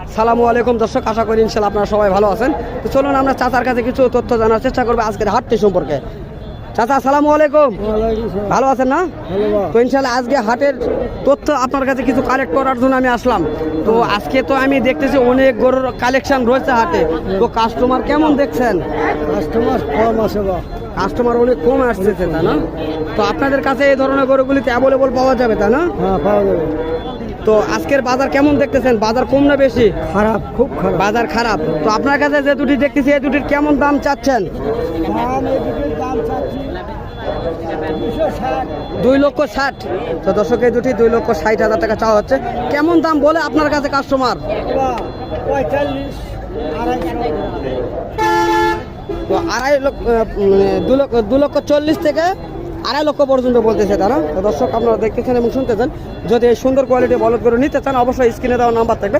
সালামু আলাইকুম দর্শক, আশা করি ইনশাআল্লাহ আপনারা সবাই ভালো আছেন। তো চলুন আমরা চাচার কাছে কিছু তথ্য জানার চেষ্টা করবো আজকের হাটটি সম্পর্কে। চাচা আসসালামু আলাইকুম, ভালো আছেন না? তো ইনশাআল্লাহ আজকে হাটের তথ্য আপনার কাছে কিছু কালেক্ট করার জন্য আমি আসলাম। তো আজকে তো আমি দেখতেছি অনেক গরুর কালেকশন রয়েছে হাটে, তো কাস্টমার কেমন দেখছেন? কাস্টমার কম আছে বা কাস্টমার অনেক কম আসছে তাই না? তো আপনাদের কাছে এই ধরনের গরুগুলিতে অ্যাভেলেবল পাওয়া যাবে তাই না? হ্যাঁ পাওয়া যাবে। তো আজকের বাজার কেমন দেখতেছেন? বাজার কম না বেশি? খারাপ, খুব খারাপ। বাজার খারাপ। তো আপনার কাছে যে দুটি দেখতেছি এই দুটির কেমন দাম চাচ্ছেন? দাম এদিকে দাম চাচ্ছি 260। 2,60,000। তো দর্শক এই দুটি 2,60,000 টাকা চাওয়া হচ্ছে। কেমন দাম বলে আপনার কাছে কাস্টমার? 45, 250। তো 2,40,000 থেকে 2,50,000 পর্যন্ত বলতেছে তারা। তো দর্শক আপনারা দেখতেছেন এবং শুনতেছেন। যদি এই সুন্দর কোয়ালিটি বলদ করে নিতে চান অবশ্যই স্ক্রিনে দেওয়া নাম্বার থাকবে।